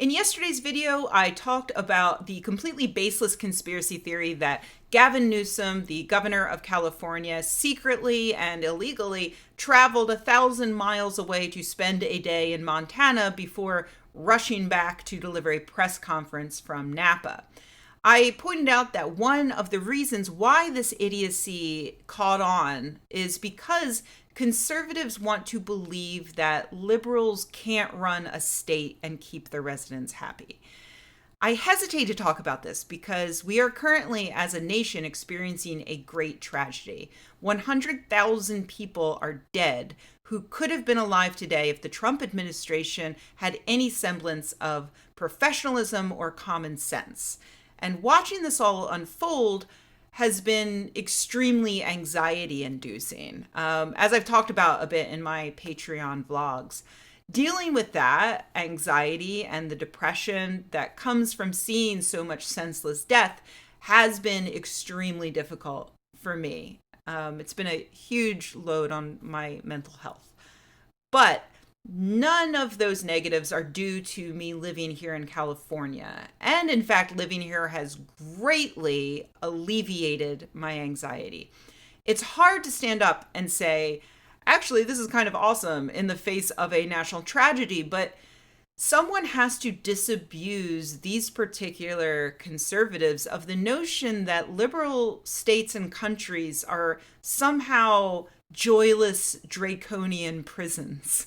In yesterday's video, I talked about the completely baseless conspiracy theory that Gavin Newsom, the governor of California, secretly and illegally traveled 1,000 miles away to spend a day in Montana before rushing back to deliver a press conference from Napa. I pointed out that one of the reasons why this idiocy caught on is because conservatives want to believe that liberals can't run a state and keep their residents happy. I hesitate to talk about this because we are currently, as a nation, experiencing a great tragedy. 100,000 people are dead who could have been alive today if the Trump administration had any semblance of professionalism or common sense. And watching this all unfold has been extremely anxiety inducing. As I've talked about a bit in my Patreon vlogs, dealing with that anxiety and the depression that comes from seeing so much senseless death has been extremely difficult for me. It's been a huge load on my mental health. But none of those negatives are due to me living here in California. And in fact, living here has greatly alleviated my anxiety. It's hard to stand up and say, actually, this is kind of awesome in the face of a national tragedy, but someone has to disabuse these particular conservatives of the notion that liberal states and countries are somehow joyless, draconian prisons.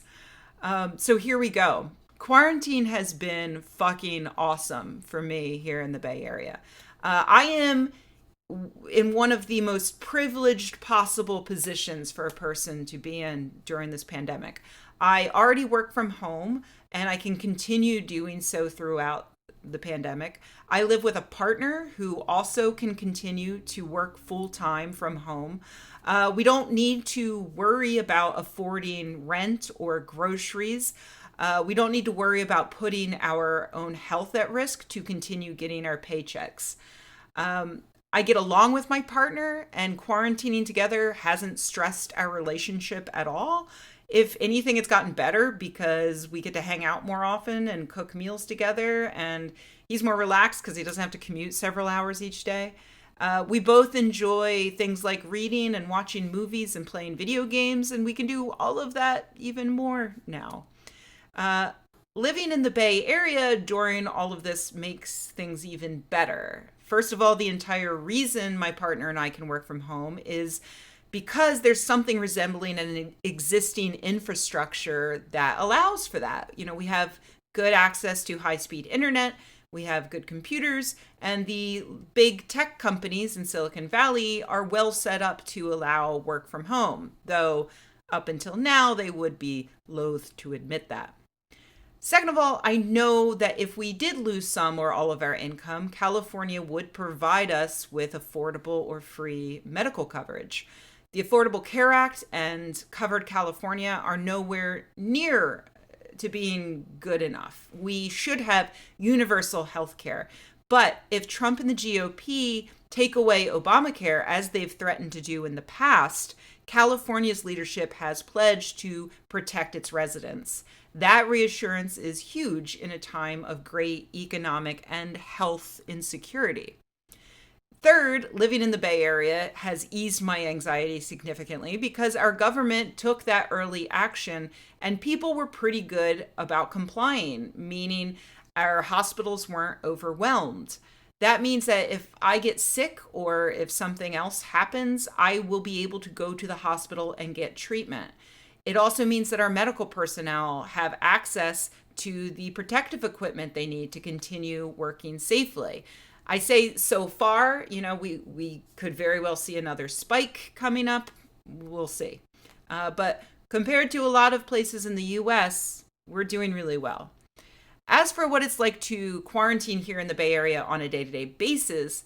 So here we go. Quarantine has been fucking awesome for me here in the Bay Area. I am in one of the most privileged possible positions for a person to be in during this pandemic. I already work from home and I can continue doing so throughout the pandemic. I live with a partner who also can continue to work full time from home. We don't need to worry about affording rent or groceries. We don't need to worry about putting our own health at risk to continue getting our paychecks. I get along with my partner, and quarantining together hasn't stressed our relationship at all. If anything, it's gotten better because we get to hang out more often and cook meals together, and he's more relaxed because he doesn't have to commute several hours each day. We both enjoy things like reading and watching movies and playing video games, and we can do all of that even more now. Living in the Bay Area during all of this makes things even better. First of all, the entire reason my partner and I can work from home is because there's something resembling an existing infrastructure that allows for that. You know, we have good access to high-speed internet, we have good computers, and the big tech companies in Silicon Valley are well set up to allow work from home, though up until now they would be loath to admit that. Second of all, I know that if we did lose some or all of our income, California would provide us with affordable or free medical coverage. The Affordable Care Act and Covered California are nowhere near to being good enough. We should have universal health care. But if Trump and the GOP take away Obamacare, as they've threatened to do in the past, California's leadership has pledged to protect its residents. That reassurance is huge in a time of great economic and health insecurity. Third, living in the Bay Area has eased my anxiety significantly because our government took that early action and people were pretty good about complying, meaning our hospitals weren't overwhelmed. That means that if I get sick or if something else happens, I will be able to go to the hospital and get treatment. It also means that our medical personnel have access to the protective equipment they need to continue working safely. I say so far, we could very well see another spike coming up. We'll see. But compared to a lot of places in the US, we're doing really well. As for what it's like to quarantine here in the Bay Area on a day-to-day basis,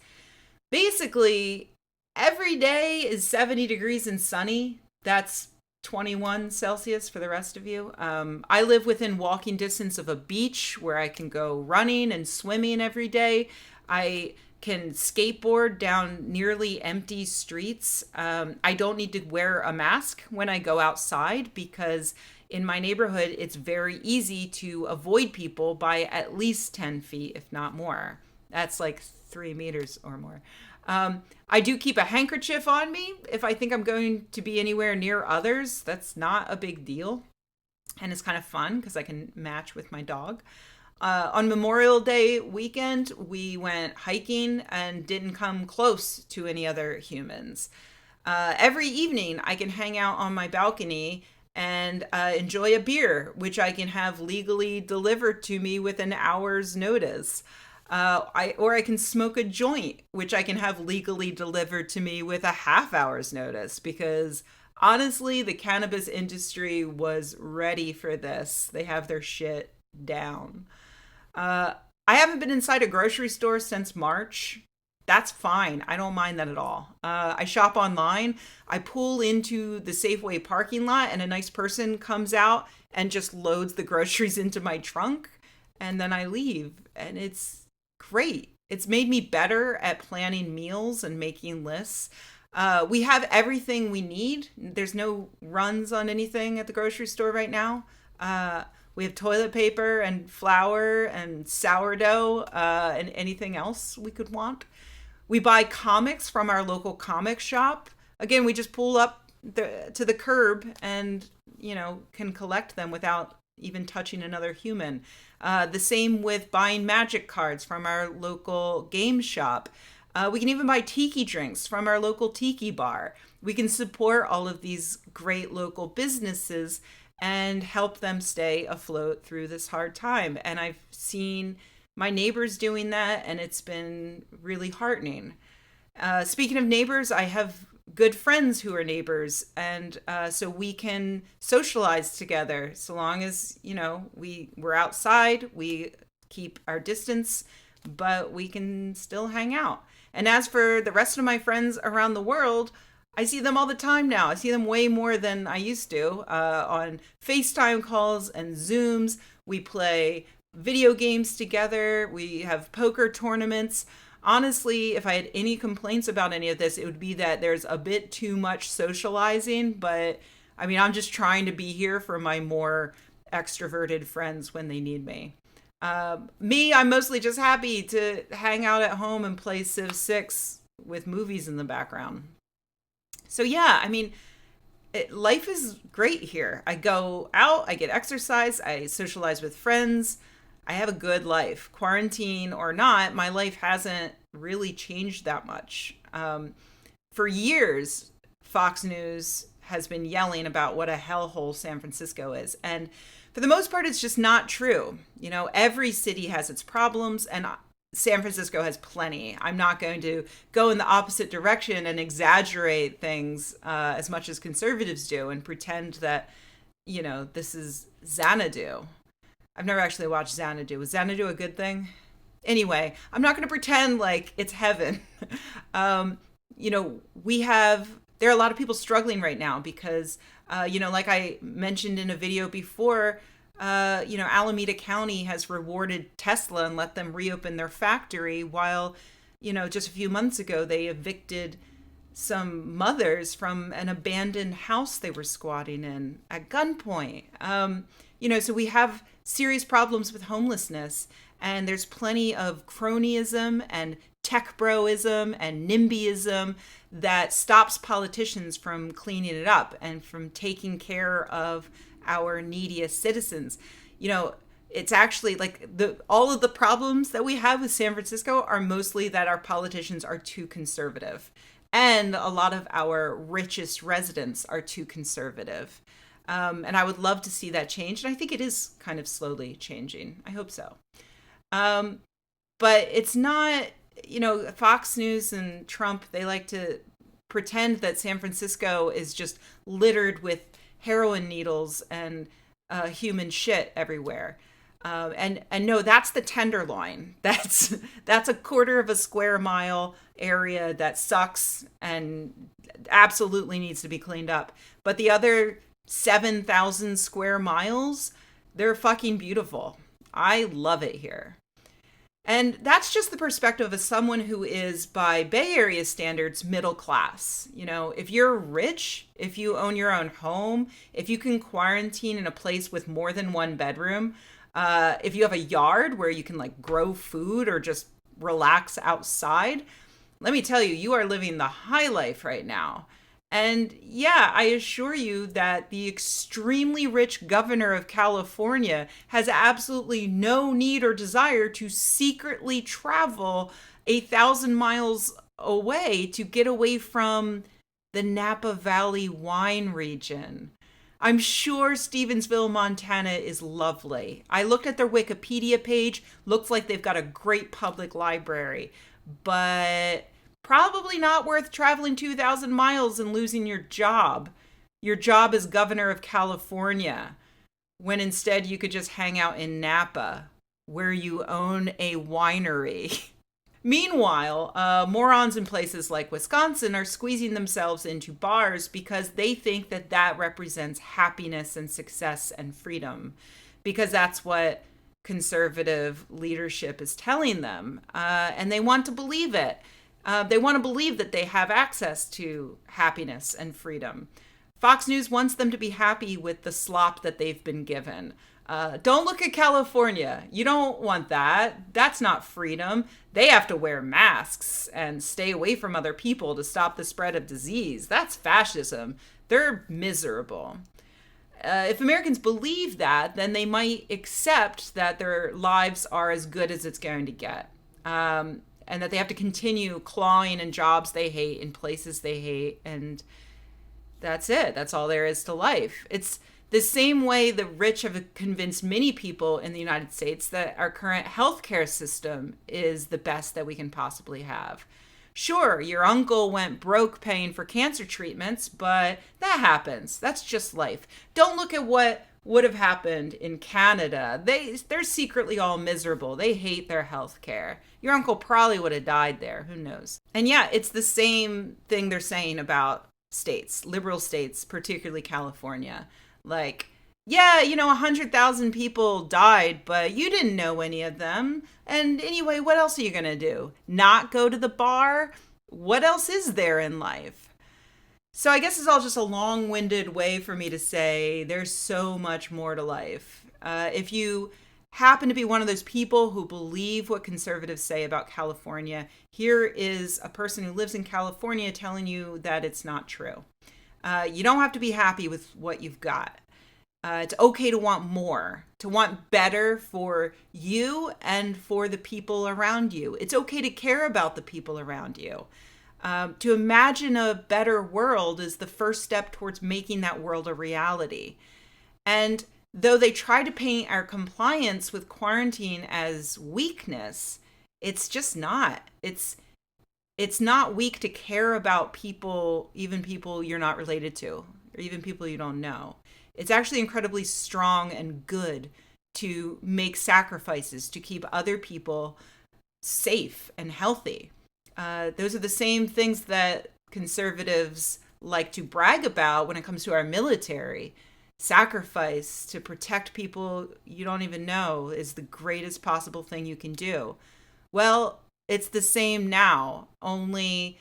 basically every day is 70 degrees and sunny. That's 21 Celsius for the rest of you. I live within walking distance of a beach where I can go running and swimming every day. I can skateboard down nearly empty streets. I don't need to wear a mask when I go outside because in my neighborhood, it's very easy to avoid people by at least 10 feet, if not more. That's like 3 meters or more. I do keep a handkerchief on me if I think I'm going to be anywhere near others. That's not a big deal. And it's kind of fun because I can match with my dog. On Memorial Day weekend, we went hiking and didn't come close to any other humans. Every evening, I can hang out on my balcony and enjoy a beer, which I can have legally delivered to me with an hour's notice. I can smoke a joint, which I can have legally delivered to me with a half hour's notice, because honestly, the cannabis industry was ready for this. They have their shit down. I haven't been inside a grocery store since March. That's fine. I don't mind that at all. I shop online. I pull into the Safeway parking lot and a nice person comes out and just loads the groceries into my trunk. And then I leave. And it's great. It's made me better at planning meals and making lists. We have everything we need. There's no runs on anything at the grocery store right now. We have toilet paper and flour and sourdough and anything else we could want. We buy comics from our local comic shop. Again, we just pull up to the curb and, can collect them without even touching another human. The same with buying magic cards from our local game shop. We can even buy tiki drinks from our local tiki bar. We can support all of these great local businesses and help them stay afloat through this hard time. And I've seen my neighbors doing that, and it's been really heartening. Speaking of neighbors, I have good friends who are neighbors, and so we can socialize together so long as, we're outside, we keep our distance, but we can still hang out. And as for the rest of my friends around the world, I see them all the time now. I see them way more than I used to on FaceTime calls and Zooms. We play video games together. We have poker tournaments. Honestly, if I had any complaints about any of this, it would be that there's a bit too much socializing. But I'm just trying to be here for my more extroverted friends when they need me. I'm mostly just happy to hang out at home and play Civ 6 with movies in the background. So yeah, life is great here. I go out, I get exercise, I socialize with friends. I have a good life. Quarantine or not, my life hasn't really changed that much. For years, Fox News has been yelling about what a hellhole San Francisco is. And for the most part, it's just not true. Every city has its problems, and San Francisco has plenty. I'm not going to go in the opposite direction and exaggerate things as much as conservatives do and pretend that, this is Xanadu. I've never actually watched Xanadu. Was Xanadu a good thing? Anyway, I'm not going to pretend like it's heaven. There are a lot of people struggling right now because, like I mentioned in a video before, Alameda County has rewarded Tesla and let them reopen their factory while, just a few months ago, they evicted some mothers from an abandoned house they were squatting in at gunpoint. So we have serious problems with homelessness, and there's plenty of cronyism and tech broism and NIMBYism that stops politicians from cleaning it up and from taking care of our neediest citizens. It's actually like all of the problems that we have with San Francisco are mostly that our politicians are too conservative, and a lot of our richest residents are too conservative. And I would love to see that change. And I think it is kind of slowly changing. I hope so. But it's not, Fox News and Trump, they like to pretend that San Francisco is just littered with heroin needles and human shit everywhere. And no, that's the Tenderloin. That's a quarter of a square mile area that sucks and absolutely needs to be cleaned up. But the other 7,000 square miles, they're fucking beautiful. I love it here. And that's just the perspective of someone who is, by Bay Area standards, middle class. You know, if you're rich, if you own your own home, if you can quarantine in a place with more than one bedroom, if you have a yard where you can like grow food or just relax outside, let me tell you, you are living the high life right now. And yeah, I assure you that the extremely rich governor of California has absolutely no need or desire to secretly travel 1,000 miles away to get away from the Napa Valley wine region. I'm sure Stevensville, Montana is lovely. I looked at their Wikipedia page, looks like they've got a great public library, but probably not worth traveling 2,000 miles and losing your job. Your job as governor of California, when instead you could just hang out in Napa, where you own a winery. Meanwhile, morons in places like Wisconsin are squeezing themselves into bars because they think that that represents happiness and success and freedom, because that's what conservative leadership is telling them, and they want to believe it. They want to believe that they have access to happiness and freedom. Fox News wants them to be happy with the slop that they've been given. Don't look at California. You don't want that. That's not freedom. They have to wear masks and stay away from other people to stop the spread of disease. That's fascism. They're miserable. If Americans believe that, then they might accept that their lives are as good as it's going to get. And that they have to continue clawing in jobs they hate, in places they hate. And that's it. That's all there is to life. It's the same way the rich have convinced many people in the United States that our current healthcare system is the best that we can possibly have. Sure, your uncle went broke paying for cancer treatments, but that happens. That's just life. Don't look at what would have happened in Canada. They're secretly all miserable. They hate their healthcare. Your uncle probably would have died there. Who knows? And yeah, it's the same thing they're saying about states, liberal states, particularly California. Like, yeah, 100,000 people died, but you didn't know any of them. And anyway, what else are you going to do? Not go to the bar? What else is there in life? So I guess it's all just a long-winded way for me to say there's so much more to life. If you happen to be one of those people who believe what conservatives say about California, here is a person who lives in California telling you that it's not true. You don't have to be happy with what you've got. It's okay to want more, to want better for you and for the people around you. It's okay to care about the people around you. To imagine a better world is the first step towards making that world a reality. And though they try to paint our compliance with quarantine as weakness, it's just not. It's not weak to care about people, even people you're not related to, or even people you don't know. It's actually incredibly strong and good to make sacrifices to keep other people safe and healthy. Those are the same things that conservatives like to brag about when it comes to our military. Sacrifice to protect people you don't even know is the greatest possible thing you can do. Well, it's the same now, only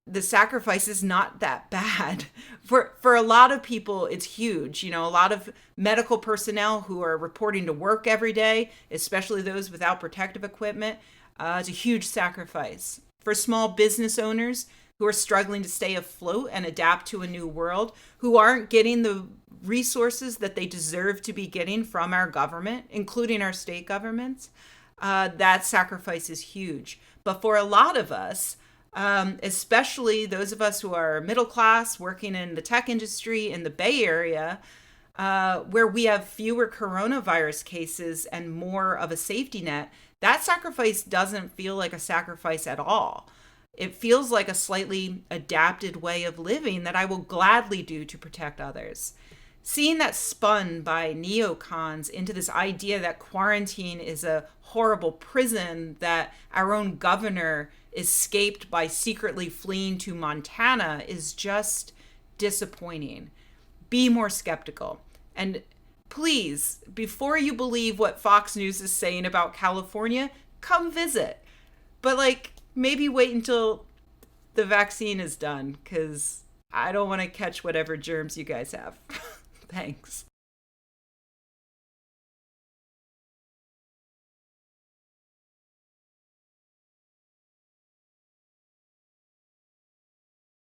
the sacrifice is not that bad. For a lot of people, it's huge. A lot of medical personnel who are reporting to work every day, especially those without protective equipment, it's a huge sacrifice. For small business owners who are struggling to stay afloat and adapt to a new world, who aren't getting the resources that they deserve to be getting from our government, including our state governments, that sacrifice is huge. But for a lot of us, especially those of us who are middle class, working in the tech industry in the Bay Area, where we have fewer coronavirus cases and more of a safety net, that sacrifice doesn't feel like a sacrifice at all. It feels like a slightly adapted way of living that I will gladly do to protect others. Seeing that spun by neocons into this idea that quarantine is a horrible prison that our own governor escaped by secretly fleeing to Montana is just disappointing. Be more skeptical. And please, before you believe what Fox News is saying about California, come visit. But, like, maybe wait until the vaccine is done, because I don't want to catch whatever germs you guys have. Thanks.